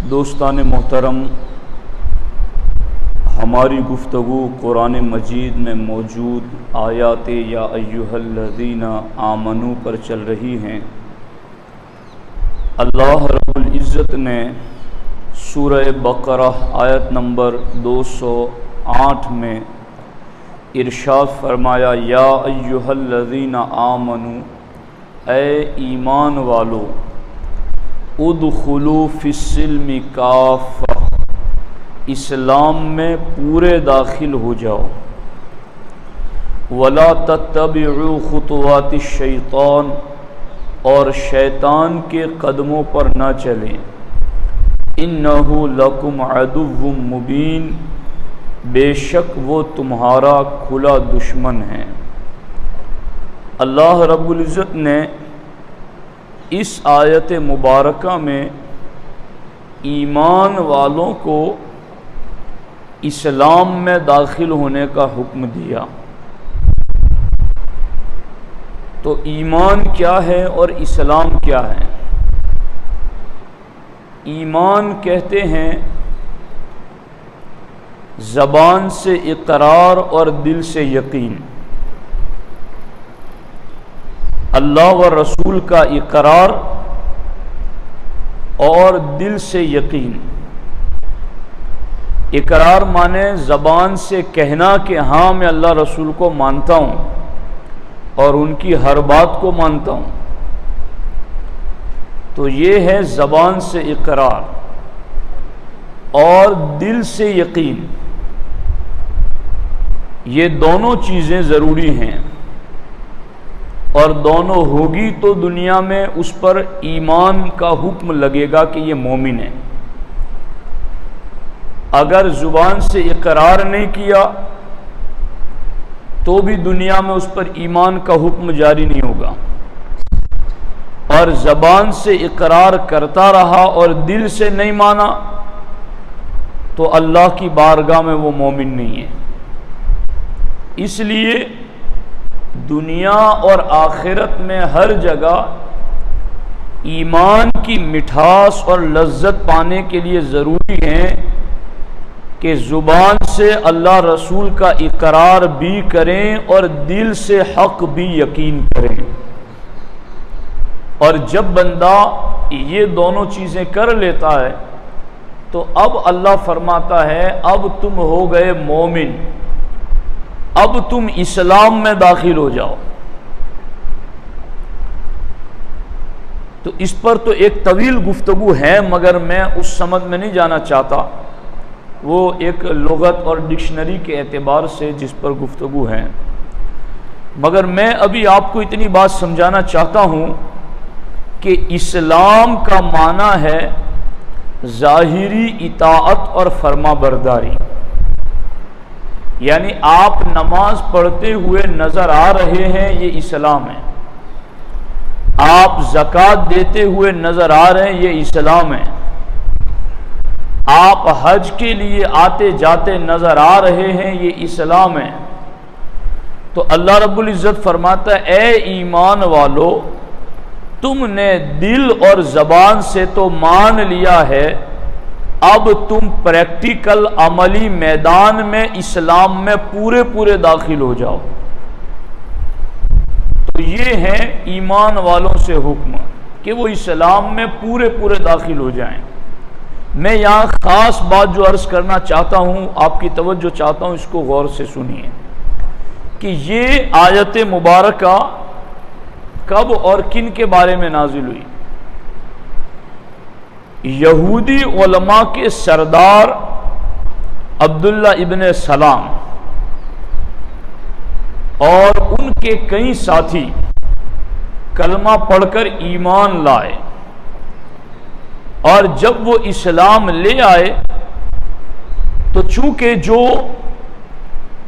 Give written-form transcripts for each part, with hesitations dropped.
دوستان محترم، ہماری گفتگو قرآن مجید میں موجود آیات یا ایھا الذین آمنوا پر چل رہی ہیں۔ اللہ رب العزت نے سورہ بقرہ آیت نمبر 208 میں ارشاد فرمایا، یا ایھا الذین آمنوا، اے ایمان والو، ادخلوا فی السلم کافہ، اسلام میں پورے داخل ہو جاؤ، ولا تتبعوا خطوات الشیطان، اور شیطان کے قدموں پر نہ چلیں، انہ لکم عدو مبین، بے شک وہ تمہارا کھلا دشمن ہے۔ اللہ رب العزت نے اس آیت مبارکہ میں ایمان والوں کو اسلام میں داخل ہونے کا حکم دیا۔ تو ایمان کیا ہے اور اسلام کیا ہے؟ ایمان کہتے ہیں زبان سے اقرار اور دل سے یقین، اللہ و رسول کا اقرار اور دل سے یقین۔ اقرار مانے زبان سے کہنا کہ ہاں میں اللہ رسول کو مانتا ہوں اور ان کی ہر بات کو مانتا ہوں، تو یہ ہے زبان سے اقرار، اور دل سے یقین۔ یہ دونوں چیزیں ضروری ہیں، اور دونوں ہوگی تو دنیا میں اس پر ایمان کا حکم لگے گا کہ یہ مومن ہے۔ اگر زبان سے اقرار نہیں کیا تو بھی دنیا میں اس پر ایمان کا حکم جاری نہیں ہوگا، اور زبان سے اقرار کرتا رہا اور دل سے نہیں مانا تو اللہ کی بارگاہ میں وہ مومن نہیں ہے۔ اس لیے دنیا اور آخرت میں ہر جگہ ایمان کی مٹھاس اور لذت پانے کے لیے ضروری ہے کہ زبان سے اللہ رسول کا اقرار بھی کریں اور دل سے حق بھی یقین کریں۔ اور جب بندہ یہ دونوں چیزیں کر لیتا ہے تو اب اللہ فرماتا ہے اب تم ہو گئے مومن، اب تم اسلام میں داخل ہو جاؤ۔ تو اس پر تو ایک طویل گفتگو ہے، مگر میں اس سمجھ میں نہیں جانا چاہتا۔ وہ ایک لغت اور ڈکشنری کے اعتبار سے جس پر گفتگو ہے، مگر میں ابھی آپ کو اتنی بات سمجھانا چاہتا ہوں کہ اسلام کا معنی ہے ظاہری اطاعت اور فرما برداری۔ یعنی آپ نماز پڑھتے ہوئے نظر آ رہے ہیں، یہ اسلام ہے۔ آپ زکوٰۃ دیتے ہوئے نظر آ رہے ہیں، یہ اسلام ہے۔ آپ حج کے لیے آتے جاتے نظر آ رہے ہیں، یہ اسلام ہے۔ تو اللہ رب العزت فرماتا ہے اے ایمان والو، تم نے دل اور زبان سے تو مان لیا ہے، اب تم پریکٹیکل عملی میدان میں اسلام میں پورے داخل ہو جاؤ۔ تو یہ ہے ایمان والوں سے حکم کہ وہ اسلام میں پورے داخل ہو جائیں۔ میں یہاں خاص بات جو عرض کرنا چاہتا ہوں، آپ کی توجہ چاہتا ہوں، اس کو غور سے سنیے کہ یہ آیت مبارکہ کب اور کن کے بارے میں نازل ہوئی؟ یہودی علماء کے سردار عبداللہ ابن سلام اور ان کے کئی ساتھی کلمہ پڑھ کر ایمان لائے، اور جب وہ اسلام لے آئے تو چونکہ جو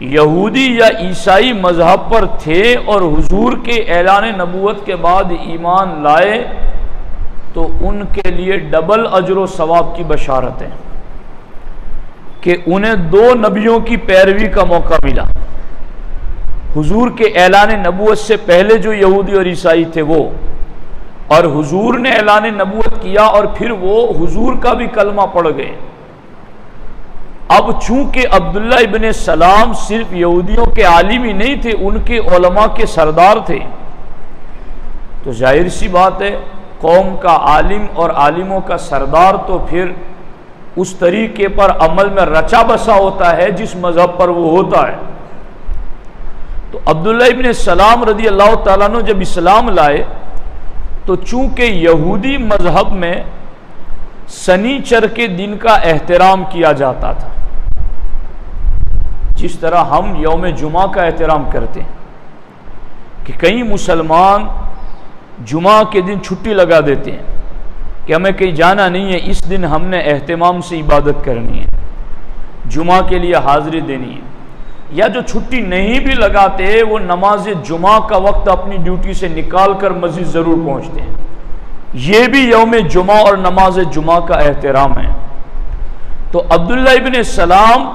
یہودی یا عیسائی مذہب پر تھے اور حضور کے اعلان نبوت کے بعد ایمان لائے، تو ان کے لیے ڈبل اجر و ثواب کی بشارت ہے کہ انہیں 2 نبیوں کی پیروی کا موقع ملا۔ حضور کے اعلان نبوت سے پہلے جو یہودی اور عیسائی تھے وہ، اور حضور نے اعلان نبوت کیا اور پھر وہ حضور کا بھی کلمہ پڑھ گئے۔ اب چونکہ عبداللہ ابن سلام صرف یہودیوں کے عالم ہی نہیں تھے، ان کے علماء کے سردار تھے، تو ظاہر سی بات ہے قوم کا عالم اور عالموں کا سردار تو پھر اس طریقے پر عمل میں رچا بسا ہوتا ہے جس مذہب پر وہ ہوتا ہے۔ تو عبداللہ ابن سلام رضی اللہ تعالیٰ عنہ جب اسلام لائے تو چونکہ یہودی مذہب میں سنیچر کے دن کا احترام کیا جاتا تھا، جس طرح ہم یوم جمعہ کا احترام کرتے ہیں کہ کئی مسلمان جمعہ کے دن چھٹی لگا دیتے ہیں کہ ہمیں کہیں جانا نہیں ہے، اس دن ہم نے اہتمام سے عبادت کرنی ہے، جمعہ کے لیے حاضری دینی ہے۔ یا جو چھٹی نہیں بھی لگاتے وہ نماز جمعہ کا وقت اپنی ڈیوٹی سے نکال کر مسجد ضرور پہنچتے ہیں، یہ بھی یوم جمعہ اور نماز جمعہ کا احترام ہے۔ تو عبداللہ ابن سلام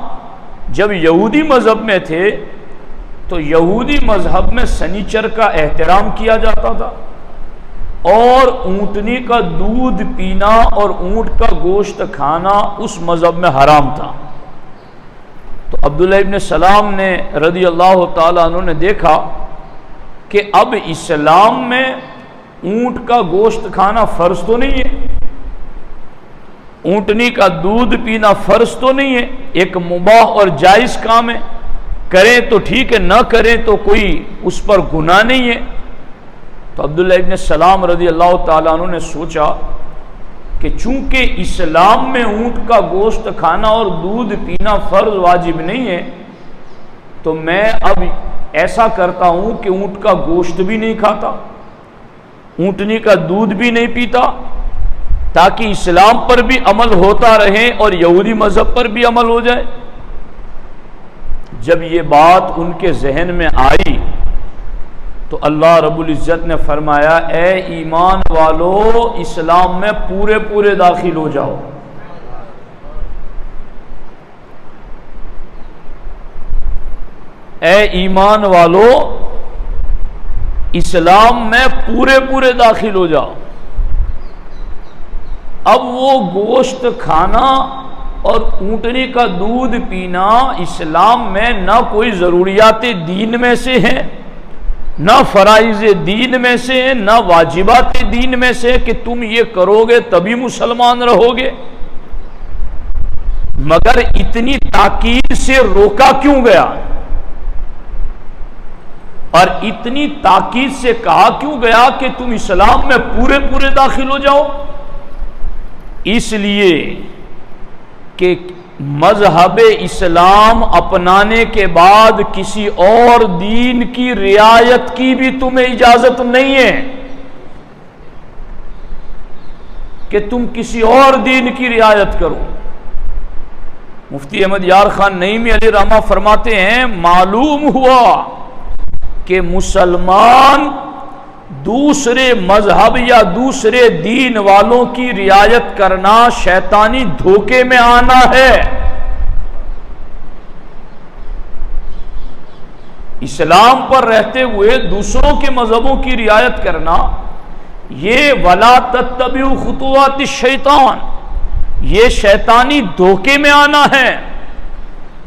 جب یہودی مذہب میں تھے تو یہودی مذہب میں سنیچر کا احترام کیا جاتا تھا اور اونٹنی کا دودھ پینا اور اونٹ کا گوشت کھانا اس مذہب میں حرام تھا۔ تو عبداللہ ابن سلام نے رضی اللہ تعالیٰ عنہ نے دیکھا کہ اب اسلام میں اونٹ کا گوشت کھانا فرض تو نہیں ہے، اونٹنی کا دودھ پینا فرض تو نہیں ہے، ایک مباح اور جائز کام ہے، کریں تو ٹھیک ہے، نہ کریں تو کوئی اس پر گناہ نہیں ہے۔ تو عبداللہ ابن سلام رضی اللہ تعالیٰ عنہ نے سوچا کہ چونکہ اسلام میں اونٹ کا گوشت کھانا اور دودھ پینا فرض واجب نہیں ہے، تو میں اب ایسا کرتا ہوں کہ اونٹ کا گوشت بھی نہیں کھاتا، اونٹنی کا دودھ بھی نہیں پیتا، تاکہ اسلام پر بھی عمل ہوتا رہے اور یہودی مذہب پر بھی عمل ہو جائے۔ جب یہ بات ان کے ذہن میں آئی تو اللہ رب العزت نے فرمایا، اے ایمان والو اسلام میں پورے پورے داخل ہو جاؤ۔ اے ایمان والو اسلام میں پورے پورے داخل ہو جاؤ۔ اب وہ گوشت کھانا اور اونٹنی کا دودھ پینا اسلام میں نہ کوئی ضروریات دین میں سے ہے، نہ فرائض دین میں سے ہے، نہ واجبات دین میں سے کہ تم یہ کرو گے تبھی مسلمان رہو گے، مگر اتنی تاکید سے روکا کیوں گیا اور اتنی تاکید سے کہا کیوں گیا کہ تم اسلام میں پورے پورے داخل ہو جاؤ؟ اس لیے کہ مذہب اسلام اپنانے کے بعد کسی اور دین کی رعایت کی بھی تمہیں اجازت نہیں ہے کہ تم کسی اور دین کی رعایت کرو۔ مفتی احمد یار خان نعیمی علیہ رحمہ فرماتے ہیں، معلوم ہوا کہ مسلمان دوسرے مذہب یا دوسرے دین والوں کی رعایت کرنا شیطانی دھوکے میں آنا ہے۔ اسلام پر رہتے ہوئے دوسروں کے مذہبوں کی رعایت کرنا یہ وَلَا تَتَّبِعُوا خُطُوَاتِ الشَّيْطَانِ، یہ شیطانی دھوکے میں آنا ہے۔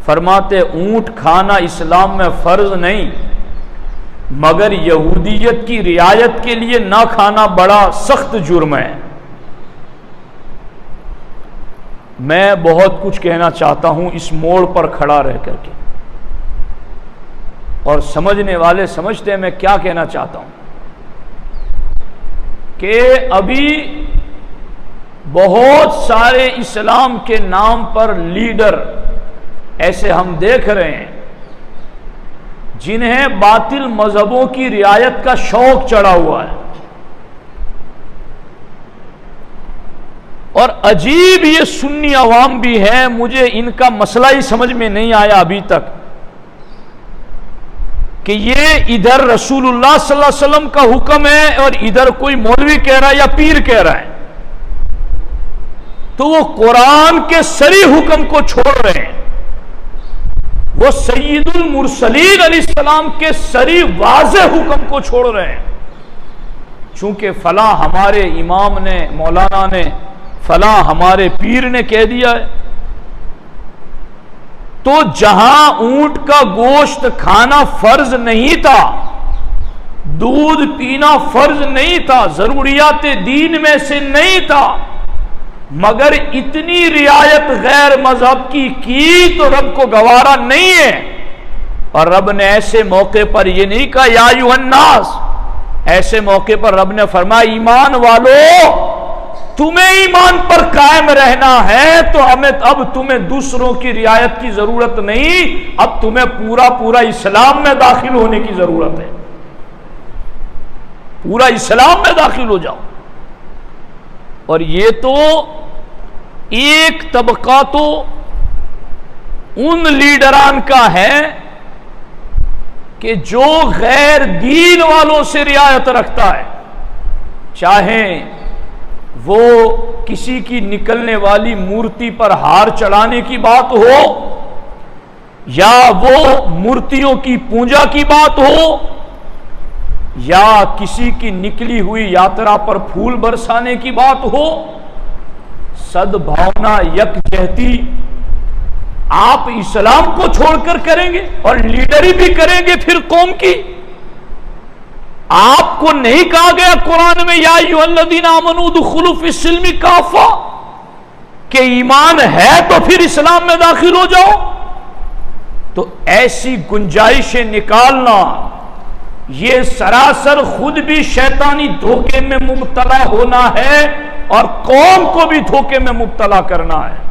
فرماتے اونٹ کھانا اسلام میں فرض نہیں، مگر یہودیت کی رعایت کے لیے نہ کھانا بڑا سخت جرم ہے۔ میں بہت کچھ کہنا چاہتا ہوں اس موڑ پر کھڑا رہ کر کے، اور سمجھنے والے سمجھتے ہیں میں کیا کہنا چاہتا ہوں، کہ ابھی بہت سارے اسلام کے نام پر لیڈر ایسے ہم دیکھ رہے ہیں جنہیں باطل مذہبوں کی رعایت کا شوق چڑھا ہوا ہے، اور عجیب یہ سنی عوام بھی ہے، مجھے ان کا مسئلہ ہی سمجھ میں نہیں آیا ابھی تک کہ یہ ادھر رسول اللہ صلی اللہ علیہ وسلم کا حکم ہے اور ادھر کوئی مولوی کہہ رہا ہے یا پیر کہہ رہا ہے، تو وہ قرآن کے صریح حکم کو چھوڑ رہے ہیں، وہ سید المرسلین علیہ السلام کے صریح واضح حکم کو چھوڑ رہے ہیں۔ چونکہ فلاں ہمارے امام نے، مولانا نے، فلاں ہمارے پیر نے کہہ دیا ہے۔ تو جہاں اونٹ کا گوشت کھانا فرض نہیں تھا، دودھ پینا فرض نہیں تھا، ضروریات دین میں سے نہیں تھا، مگر اتنی رعایت غیر مذہب کی تو رب کو گوارا نہیں ہے۔ اور رب نے ایسے موقع پر یہ نہیں کہا یا ایھا الناس، ایسے موقع پر رب نے فرمایا ایمان والو تمہیں ایمان پر قائم رہنا ہے تو اب تمہیں دوسروں کی رعایت کی ضرورت نہیں، اب تمہیں پورا اسلام میں داخل ہونے کی ضرورت ہے، پورا اسلام میں داخل ہو جاؤ۔ اور یہ تو ایک طبقہ تو ان لیڈران کا ہے کہ جو غیر دین والوں سے رعایت رکھتا ہے، چاہے وہ کسی کی نکلنے والی مورتی پر ہار چڑھانے کی بات ہو، یا وہ مورتیوں کی پوجا کی بات ہو، یا کسی کی نکلی ہوئی یاترا پر پھول برسانے کی بات ہو، سدبھاونا یکجہتی آپ اسلام کو چھوڑ کر کریں گے اور لیڈری بھی کریں گے پھر قوم کی۔ آپ کو نہیں کہا گیا قرآن میں یا ایھا الذین آمنوا ادخلوا فی السلم کافہ کہ ایمان ہے تو پھر اسلام میں داخل ہو جاؤ؟ تو ایسی گنجائشیں نکالنا یہ سراسر خود بھی شیطانی دھوکے میں مبتلا ہونا ہے اور قوم کو بھی دھوکے میں مبتلا کرنا ہے۔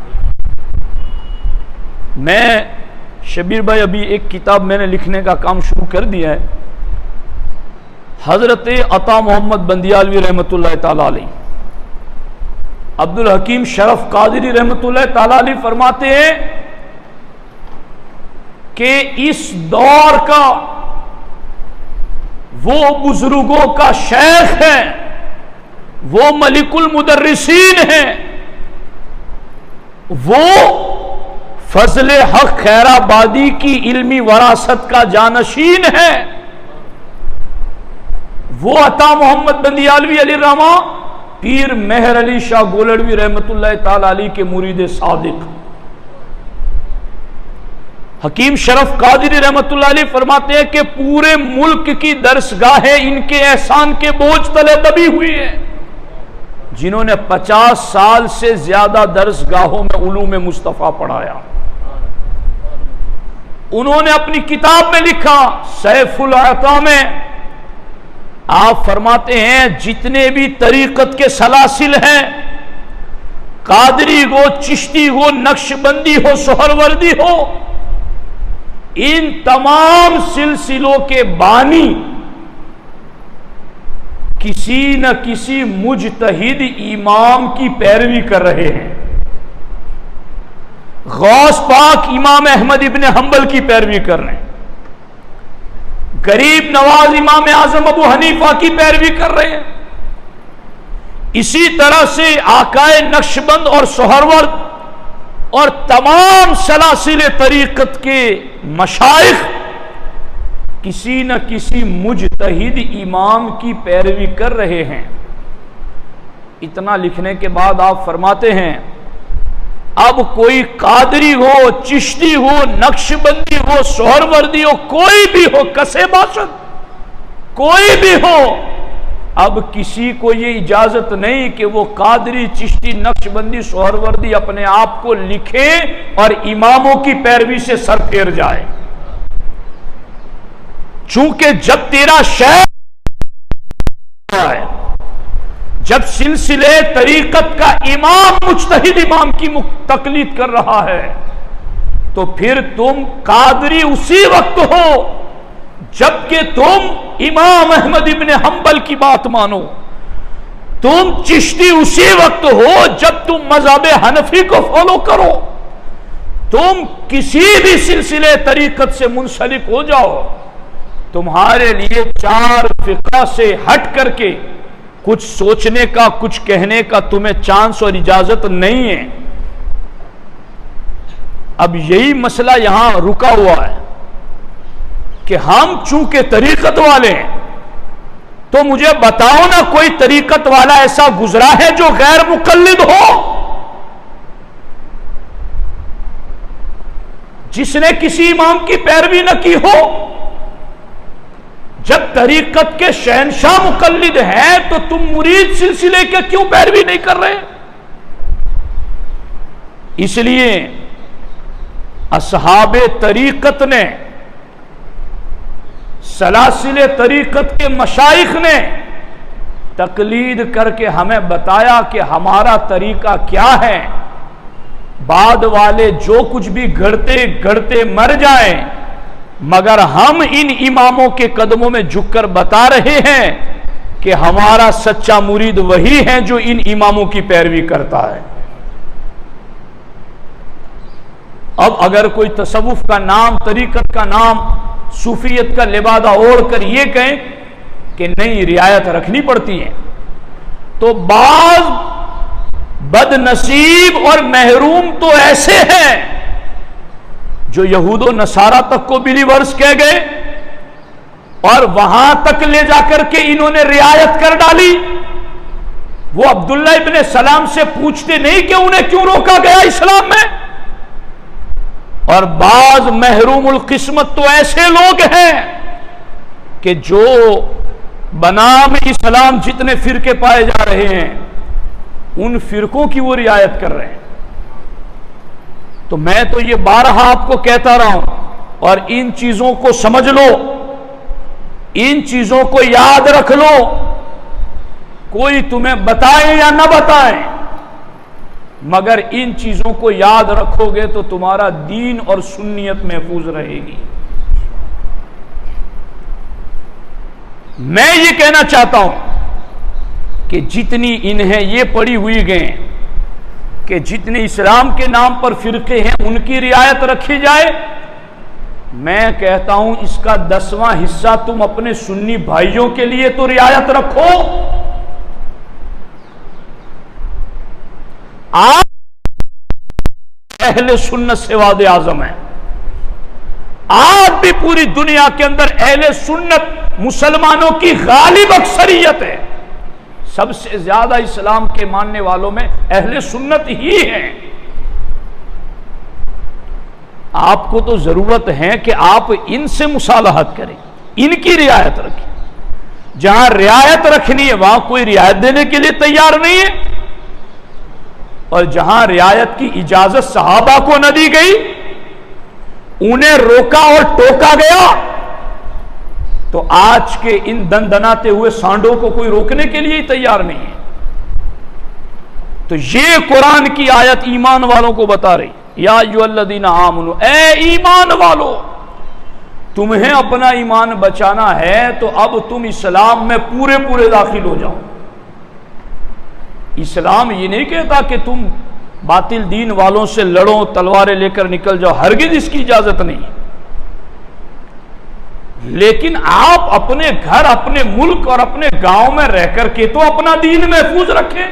میں شبیر بھائی ابھی ایک کتاب میں نے لکھنے کا کام شروع کر دیا ہے، حضرت عطا محمد بندیالوی رحمۃ اللہ تعالی علیہ، عبدالحکیم شرف قادری رحمۃ اللہ تعالی علیہ فرماتے ہیں کہ اس دور کا وہ بزرگوں کا شیخ ہے، وہ ملک المدرسین ہیں، وہ فضل حق خیرآبادی کی علمی وراثت کا جانشین ہے، وہ عطا محمد بندیالوی علیہ الرحمہ پیر مہر علی شاہ گولڑوی رحمت اللہ تعالی علیہ کے مرید صادق۔ حکیم شرف قادری رحمت اللہ علیہ فرماتے ہیں کہ پورے ملک کی درسگاہیں ان کے احسان کے بوجھ تلے دبی ہوئی ہیں، جنہوں نے 50 سال سے زیادہ درسگاہوں میں علوم مصطفیٰ پڑھایا۔ انہوں نے اپنی کتاب میں لکھا سیف العطا میں، آپ فرماتے ہیں جتنے بھی طریقت کے سلاسل ہیں، قادری ہو، چشتی ہو، نقشبندی ہو، سہروردی ہو، ان تمام سلسلوں کے بانی کسی نہ کسی مجتہد امام کی پیروی کر رہے ہیں۔ غوث پاک امام احمد ابن حنبل کی پیروی کر رہے ہیں، غریب نواز امام اعظم ابو حنیفہ کی پیروی کر رہے ہیں، اسی طرح سے آقائے نقشبند اور سہرورد اور تمام سلاسل طریقت کے مشائخ کسی نہ کسی مجتہد امام کی پیروی کر رہے ہیں۔ اتنا لکھنے کے بعد آپ فرماتے ہیں اب کوئی قادری ہو، چشتی ہو، نقشبندی ہو، سہروردی ہو، کوئی بھی ہو، کسے باشد کوئی بھی ہو، اب کسی کو یہ اجازت نہیں کہ وہ قادری، چشتی، نقشبندی، سہروردی اپنے آپ کو لکھے اور اماموں کی پیروی سے سر پھیر جائے، چونکہ جب تیرا شیخ ہے، جب سلسلے طریقت کا امام مجتہد امام کی تقلید کر رہا ہے تو پھر تم قادری اسی وقت ہو جبکہ تم امام احمد ابن حنبل کی بات مانو، تم چشتی اسی وقت ہو جب تم مذہب حنفی کو فالو کرو، تم کسی بھی سلسلے طریقت سے منسلک ہو جاؤ، تمہارے لیے چار فقہ سے ہٹ کر کے کچھ سوچنے کا، کچھ کہنے کا تمہیں چانس اور اجازت نہیں ہے۔ اب یہی مسئلہ یہاں رکا ہوا ہے کہ ہم چونکہ طریقت والے ہیں، تو مجھے بتاؤ نا کوئی طریقت والا ایسا گزرا ہے جو غیر مقلد ہو، جس نے کسی امام کی پیروی نہ کی ہو؟ جب طریقت کے شہنشاہ مقلد ہیں تو تم مرید سلسلے کے کیوں پیروی نہیں کر رہے؟ اس لیے اصحاب طریقت نے، سلاسل طریقت کے مشائخ نے تقلید کر کے ہمیں بتایا کہ ہمارا طریقہ کیا ہے۔ بعد والے جو کچھ بھی گھڑتے گھڑتے مر جائیں، مگر ہم ان اماموں کے قدموں میں جھک کر بتا رہے ہیں کہ ہمارا سچا مرید وہی ہے جو ان اماموں کی پیروی کرتا ہے۔ اب اگر کوئی تصوف کا نام، طریقت کا نام، صوفیت کا لبادہ اوڑھ کر یہ کہیں کہ نہیں رعایت رکھنی پڑتی ہے، تو بعض بد نصیب اور محروم تو ایسے ہیں جو یہود و نصارہ تک کو بلیورز کہہ گئے اور وہاں تک لے جا کر کے انہوں نے رعایت کر ڈالی۔ وہ عبداللہ ابن سلام سے پوچھتے نہیں کہ انہیں کیوں روکا گیا اسلام میں۔ اور بعض محروم القسمت تو ایسے لوگ ہیں کہ جو بنام اسلام جتنے فرقے پائے جا رہے ہیں ان فرقوں کی وہ رعایت کر رہے ہیں۔ تو میں تو یہ بارہا آپ کو کہتا رہا ہوں، اور ان چیزوں کو سمجھ لو، ان چیزوں کو یاد رکھ لو، کوئی تمہیں بتائے یا نہ بتائے، مگر ان چیزوں کو یاد رکھو گے تو تمہارا دین اور سنیت محفوظ رہے گی۔ میں یہ کہنا چاہتا ہوں کہ جتنی انہیں یہ پڑی ہوئی گئے کہ جتنے اسلام کے نام پر فرقے ہیں ان کی رعایت رکھی جائے، میں کہتا ہوں اس کا 10واں حصہ تم اپنے سنی بھائیوں کے لیے تو رعایت رکھو۔ آپ اہل سنت سے وعد اعظم ہیں، آج بھی پوری دنیا کے اندر اہل سنت مسلمانوں کی غالب اکثریت ہے۔ سب سے زیادہ اسلام کے ماننے والوں میں اہل سنت ہی ہیں۔ آپ کو تو ضرورت ہے کہ آپ ان سے مصالحت کریں، ان کی رعایت رکھیں۔ جہاں رعایت رکھنی ہے وہاں کوئی رعایت دینے کے لیے تیار نہیں ہے، اور جہاں رعایت کی اجازت صحابہ کو نہ دی گئی، انہیں روکا اور ٹوکا گیا، تو آج کے ان دندناتے ہوئے سانڈوں کو کوئی روکنے کے لیے ہی تیار نہیں ہے۔ تو یہ قرآن کی آیت ایمان والوں کو بتا رہی، یا ایھا الذین آمنو، اے ایمان والو، تمہیں اپنا ایمان بچانا ہے تو اب تم اسلام میں پورے داخل ہو جاؤ۔ اسلام یہ نہیں کہتا کہ تم باطل دین والوں سے لڑو، تلواریں لے کر نکل جاؤ، ہرگز اس کی اجازت نہیں، لیکن آپ اپنے گھر، اپنے ملک اور اپنے گاؤں میں رہ کر کے تو اپنا دین محفوظ رکھیں،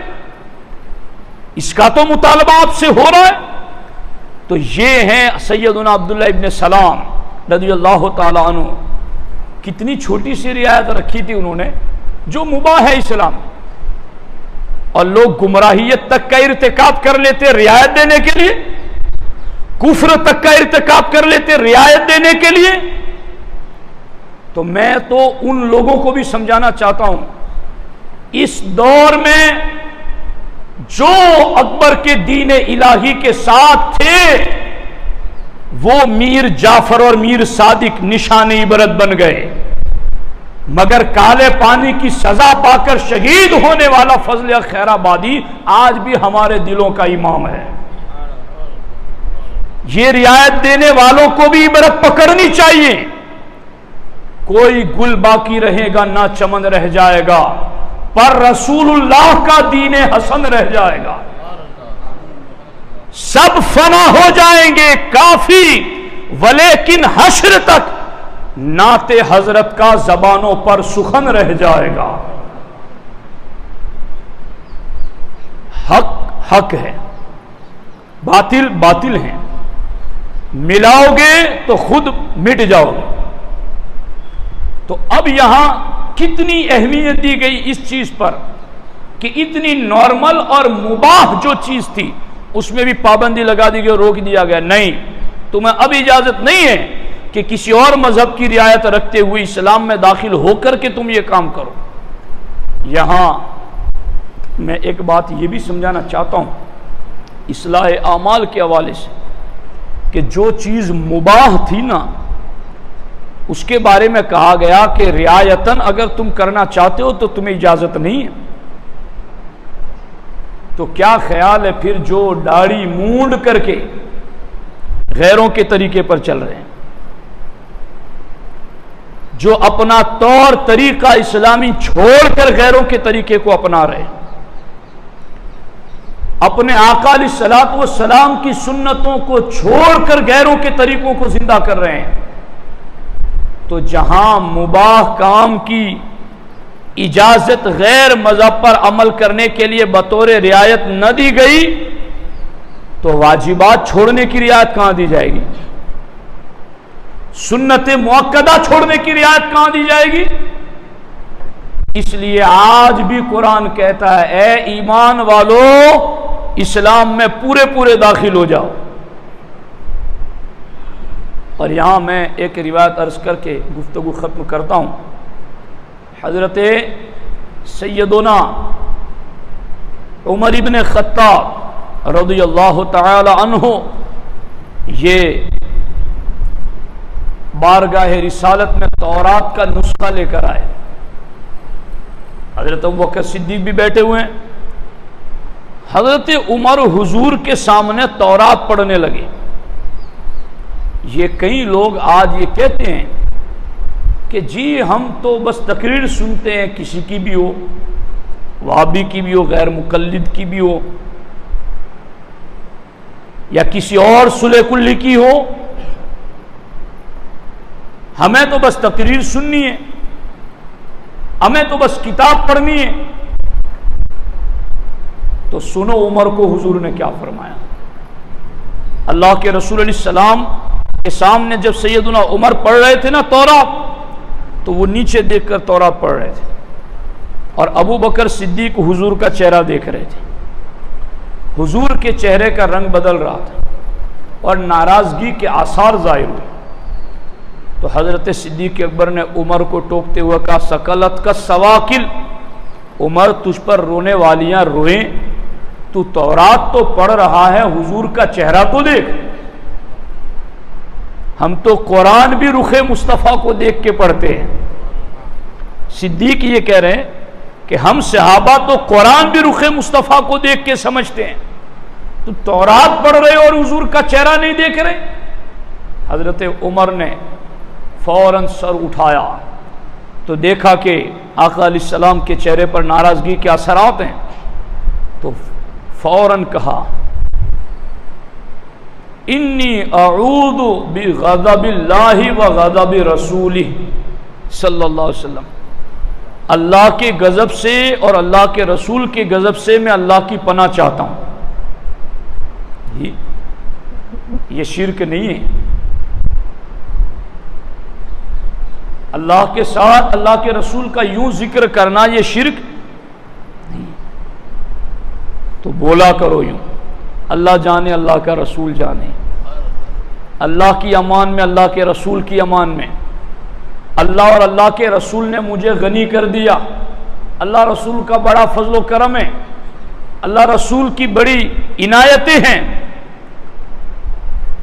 اس کا تو مطالبہ آپ سے ہو رہا ہے۔ تو یہ ہیں سیدنا عبداللہ ابن سلام رضی اللہ تعالی عنہ، کتنی چھوٹی سی رعایت رکھی تھی انہوں نے جو مباح ہے اسلام، اور لوگ گمراہیت تک کا ارتکاب کر لیتے رعایت دینے کے لیے، کفر تک کا ارتکاب کر لیتے رعایت دینے کے لیے۔ تو میں تو ان لوگوں کو بھی سمجھانا چاہتا ہوں، اس دور میں جو اکبر کے دین الہی کے ساتھ تھے وہ میر جعفر اور میر صادق نشان عبرت بن گئے، مگر کالے پانی کی سزا پا کر شہید ہونے والا فضل خیر آبادی آج بھی ہمارے دلوں کا امام ہے۔ یہ رعایت دینے والوں کو بھی عبرت پکڑنی چاہیے۔ کوئی گل باقی رہے گا نہ چمن رہ جائے گا، پر رسول اللہ کا دین حسن رہ جائے گا۔ سب فنا ہو جائیں گے کافی، ولیکن حشر تک نعت حضرت کا زبانوں پر سخن رہ جائے گا۔ حق حق ہے، باطل باطل ہے، ملاؤ گے تو خود مٹ جاؤ گے۔ تو اب یہاں کتنی اہمیت دی گئی اس چیز پر کہ اتنی نارمل اور مباح جو چیز تھی اس میں بھی پابندی لگا دی گئی، روک دیا گیا، نہیں تمہیں اب اجازت نہیں ہے کہ کسی اور مذہب کی رعایت رکھتے ہوئے اسلام میں داخل ہو کر کے تم یہ کام کرو۔ یہاں میں ایک بات یہ بھی سمجھانا چاہتا ہوں اصلاح اعمال کے حوالے سے کہ جو چیز مباح تھی نا اس کے بارے میں کہا گیا کہ رعایتاً اگر تم کرنا چاہتے ہو تو تمہیں اجازت نہیں ہے۔ تو کیا خیال ہے پھر جو داڑھی مونڈ کر کے غیروں کے طریقے پر چل رہے ہیں، جو اپنا طور طریقہ اسلامی چھوڑ کر غیروں کے طریقے کو اپنا رہے ہیں، اپنے آقا علیہ الصلوۃ والسلام کی سنتوں کو چھوڑ کر غیروں کے طریقوں کو زندہ کر رہے ہیں، تو جہاں مباح کام کی اجازت غیر مذہب پر عمل کرنے کے لیے بطور رعایت نہ دی گئی تو واجبات چھوڑنے کی رعایت کہاں دی جائے گی؟ سنت مؤکدہ چھوڑنے کی رعایت کہاں دی جائے گی؟ اس لیے آج بھی قرآن کہتا ہے اے ایمان والو اسلام میں پورے پورے داخل ہو جاؤ۔ اور یہاں میں ایک روایت عرض کر کے گفتگو ختم کرتا ہوں۔ حضرت سیدنا عمر ابن خطاب رضی اللہ تعالی عنہ یہ بارگاہ رسالت میں تورات کا نسخہ لے کر آئے۔ حضرت ابوبکر صدیق بھی بیٹھے ہوئے ہیں۔ حضرت عمر حضور کے سامنے تورات پڑھنے لگے۔ یہ کئی لوگ آج یہ کہتے ہیں کہ جی ہم تو بس تقریر سنتے ہیں، کسی کی بھی ہو، وہابی کی بھی ہو، غیر مقلد کی بھی ہو، یا کسی اور صلح کلی کی ہو، ہمیں تو بس تقریر سننی ہے، ہمیں تو بس کتاب پڑھنی ہے۔ تو سنو عمر کو حضور نے کیا فرمایا۔ اللہ کے رسول علیہ السلام کے سامنے جب سیدنا عمر پڑھ رہے تھے نا تورات، تو وہ نیچے دیکھ کر تورات پڑھ رہے تھے، اور ابو بکر صدیق حضور کا چہرہ دیکھ رہے تھے۔ حضور کے چہرے کا رنگ بدل رہا تھا اور ناراضگی کے آثار ظاہر ہوئے۔ تو حضرت صدیق اکبر نے عمر کو ٹوکتے ہوئے کہا سکلت کا سواکل، عمر تجھ پر رونے والیاں روئیں، تو تورات تو پڑھ رہا ہے، حضور کا چہرہ تو دیکھ۔ ہم تو قرآن بھی رخ مصطفیٰ کو دیکھ کے پڑھتے ہیں۔ صدیق یہ کہہ رہے ہیں کہ ہم صحابہ تو قرآن بھی رخ مصطفیٰ کو دیکھ کے سمجھتے ہیں، تو تورات پڑھ رہے اور حضور کا چہرہ نہیں دیکھ رہے۔ حضرت عمر نے فوراً سر اٹھایا تو دیکھا کہ آقا علیہ السلام کے چہرے پر ناراضگی کے اثرات ہیں، تو فوراً کہا انی اعوذ بغضب اللہ وغضب رسولہ صلی اللہ علیہ وسلم، اللہ کے غضب سے اور اللہ کے رسول کے غضب سے میں اللہ کی پناہ چاہتا ہوں۔ یہ شرک نہیں ہے، اللہ کے ساتھ اللہ کے رسول کا یوں ذکر کرنا یہ شرک نہیں۔ تو بولا کرو یوں، اللہ جانے اللہ کا رسول جانے، اللہ کی امان میں اللہ کے رسول کی امان میں، اللہ اور اللہ کے رسول نے مجھے غنی کر دیا، اللہ رسول کا بڑا فضل و کرم ہے، اللہ رسول کی بڑی عنایتیں ہیں،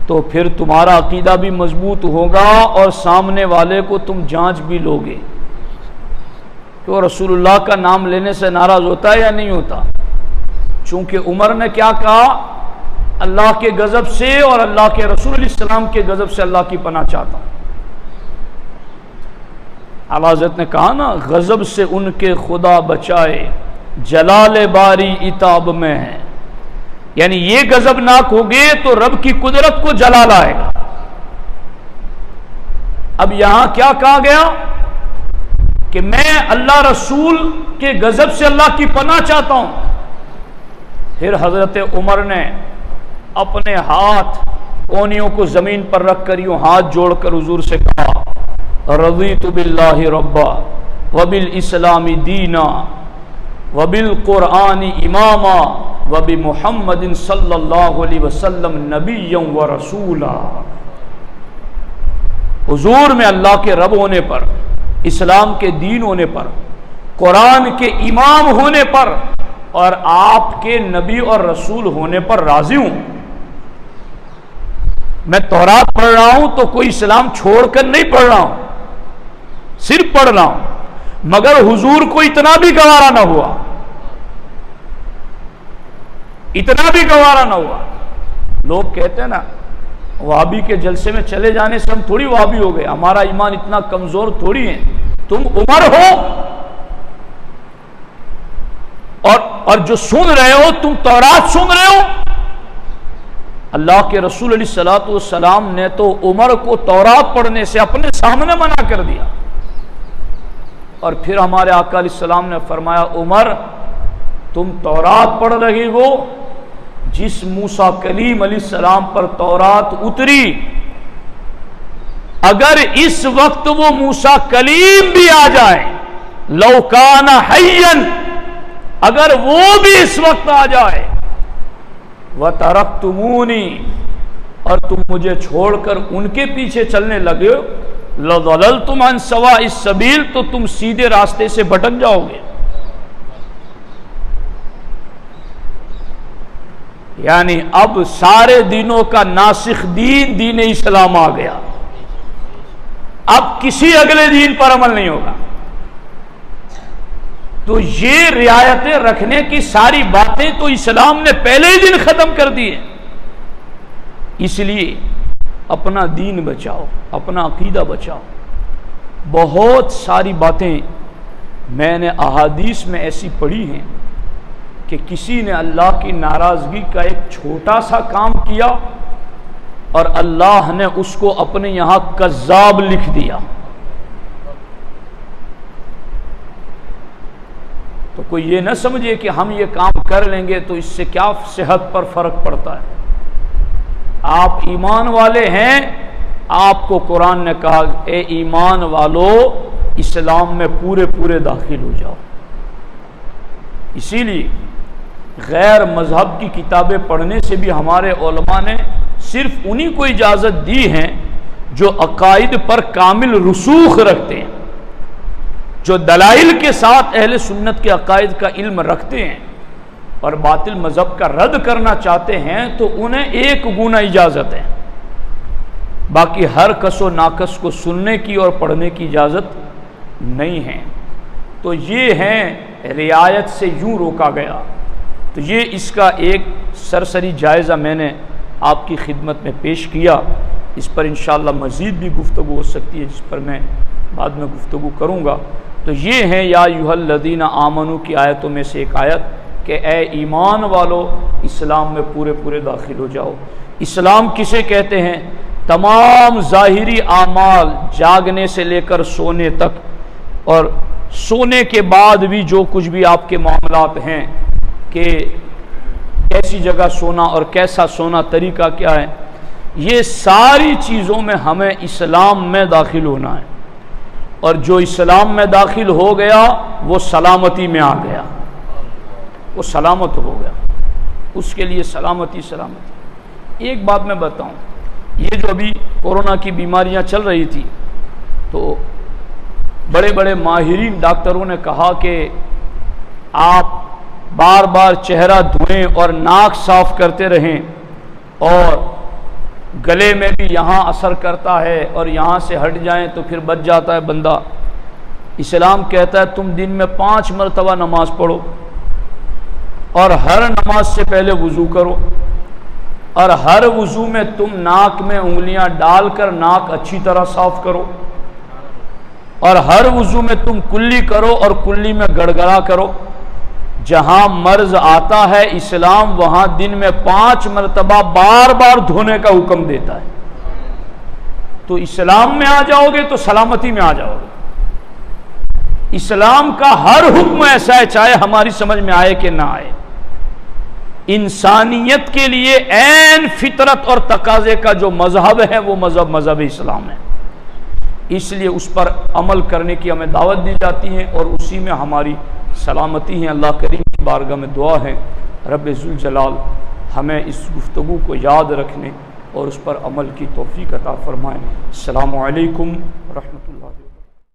تو پھر تمہارا عقیدہ بھی مضبوط ہوگا اور سامنے والے کو تم جانچ بھی لوگے کہ وہ رسول اللہ کا نام لینے سے ناراض ہوتا ہے یا نہیں ہوتا۔ چونکہ عمر نے کیا کہا، اللہ کے غضب سے اور اللہ کے رسول علیہ السلام کے غضب سے اللہ کی پناہ چاہتا ہوں۔ اعلیٰ حضرت نے کہا نا غضب سے ان کے خدا بچائے، جلال باری عتاب میں ہے، یعنی یہ غضبناک ہوگے تو رب کی قدرت کو جلال آئے گا۔ اب یہاں کیا کہا گیا کہ میں اللہ رسول کے غضب سے اللہ کی پناہ چاہتا ہوں۔ پھر حضرت عمر نے اپنے ہاتھ کونیوں کو زمین پر رکھ کر یوں ہاتھ جوڑ کر حضور سے کہا رضیت باللہ ربا وبالاسلام دینا وبالقرآن اماما وبمحمد صلی اللہ علیہ وسلم نبیا ورسولا۔ حضور میں اللہ کے رب ہونے پر، اسلام کے دین ہونے پر، قرآن کے امام ہونے پر اور آپ کے نبی اور رسول ہونے پر راضی ہوں۔ میں تورات پڑھ رہا ہوں تو کوئی اسلام چھوڑ کر نہیں پڑھ رہا ہوں، صرف پڑھ رہا ہوں، مگر حضور کو اتنا بھی گوارا نہ ہوا، اتنا بھی گوارا نہ ہوا۔ لوگ کہتے ہیں نا وہابی کے جلسے میں چلے جانے سے ہم تھوڑی وہابی ہو گئے، ہمارا ایمان اتنا کمزور تھوڑی ہے۔ تم عمر ہو اور جو سن رہے ہو تم تورات سن رہے ہو۔ اللہ کے رسول علیہ الصلوۃ والسلام نے تو عمر کو تورات پڑھنے سے اپنے سامنے منع کر دیا، اور پھر ہمارے آقا علیہ السلام نے فرمایا عمر تم تورات پڑھ رہی ہو، جس موسیٰ کلیم علیہ السلام پر تورات اتری، اگر اس وقت وہ موسیٰ کلیم بھی آ جائے، لو کان حیا، اگر وہ بھی اس وقت آ جائے، وَتَرَكْتُمُونِي، اور تم مجھے چھوڑ کر ان کے پیچھے چلنے لگے، لَضَلَلْتُمْ عَنْ سَوَاءِ السَّبِيلِ، تو تم سیدھے راستے سے بھٹک جاؤ گے۔ یعنی اب سارے دینوں کا ناسخ دین دین اسلام آ گیا، اب کسی اگلے دین پر عمل نہیں ہوگا۔ تو یہ رعایتیں رکھنے کی ساری باتیں تو اسلام نے پہلے ہی دن ختم کر دی ہیں۔ اس لیے اپنا دین بچاؤ، اپنا عقیدہ بچاؤ۔ بہت ساری باتیں میں نے احادیث میں ایسی پڑھی ہیں کہ کسی نے اللہ کی ناراضگی کا ایک چھوٹا سا کام کیا اور اللہ نے اس کو اپنے یہاں کذاب لکھ دیا۔ تو کوئی یہ نہ سمجھے کہ ہم یہ کام کر لیں گے تو اس سے کیا صحت پر فرق پڑتا ہے۔ آپ ایمان والے ہیں، آپ کو قرآن نے کہا اے ایمان والو اسلام میں پورے داخل ہو جاؤ۔ اسی لیے غیر مذہب کی کتابیں پڑھنے سے بھی ہمارے علماء نے صرف انہی کو اجازت دی ہے جو عقائد پر کامل رسوخ رکھتے ہیں، جو دلائل کے ساتھ اہل سنت کے عقائد کا علم رکھتے ہیں اور باطل مذہب کا رد کرنا چاہتے ہیں تو انہیں ایک گنا اجازت ہے، باقی ہر کس و ناکس کو سننے کی اور پڑھنے کی اجازت نہیں ہے۔ تو یہ ہے رعایت سے یوں روکا گیا۔ تو یہ اس کا ایک سرسری جائزہ میں نے آپ کی خدمت میں پیش کیا۔ اس پر انشاءاللہ مزید بھی گفتگو ہو سکتی ہے جس پر میں بعد میں گفتگو کروں گا۔ تو یہ ہے یا ایھا الذین آمنوا کی آیتوں میں سے ایک آیت کہ اے ایمان والو اسلام میں پورے داخل ہو جاؤ۔ اسلام کسے کہتے ہیں؟ تمام ظاہری اعمال جاگنے سے لے کر سونے تک اور سونے کے بعد بھی جو کچھ بھی آپ کے معاملات ہیں کہ کیسی جگہ سونا اور کیسا سونا، طریقہ کیا ہے، یہ ساری چیزوں میں ہمیں اسلام میں داخل ہونا ہے، اور جو اسلام میں داخل ہو گیا وہ سلامتی میں آ گیا، وہ سلامت ہو گیا، اس کے لیے سلامتی۔ ایک بات میں بتاؤں، یہ جو ابھی کورونا کی بیماریاں چل رہی تھی تو بڑے بڑے ماہرین ڈاکٹروں نے کہا کہ آپ بار بار چہرہ دھوئیں اور ناک صاف کرتے رہیں، اور گلے میں بھی یہاں اثر کرتا ہے اور یہاں سے ہٹ جائیں تو پھر بچ جاتا ہے بندہ۔ اسلام کہتا ہے تم دن میں 5 مرتبہ نماز پڑھو اور ہر نماز سے پہلے وضو کرو، اور ہر وضو میں تم ناک میں انگلیاں ڈال کر ناک اچھی طرح صاف کرو، اور ہر وضو میں تم کلی کرو اور کلی میں گڑگڑا کرو۔ جہاں مرض آتا ہے اسلام وہاں دن میں 5 مرتبہ بار بار دھونے کا حکم دیتا ہے۔ تو اسلام میں آ جاؤ گے تو سلامتی میں آ جاؤ گے۔ اسلام کا ہر حکم ایسا ہے چاہے ہماری سمجھ میں آئے کہ نہ آئے، انسانیت کے لیے عین فطرت اور تقاضے کا جو مذہب ہے وہ مذہب اسلام ہے۔ اس لیے اس پر عمل کرنے کی ہمیں دعوت دی جاتی ہے اور اسی میں ہماری سلامتی ہے۔ اللہ کریم کی بارگاہ میں دعا ہے رب ذوالجلال ہمیں اس گفتگو کو یاد رکھنے اور اس پر عمل کی توفیق عطا فرمائیں۔ السلام علیکم ورحمۃ اللہ۔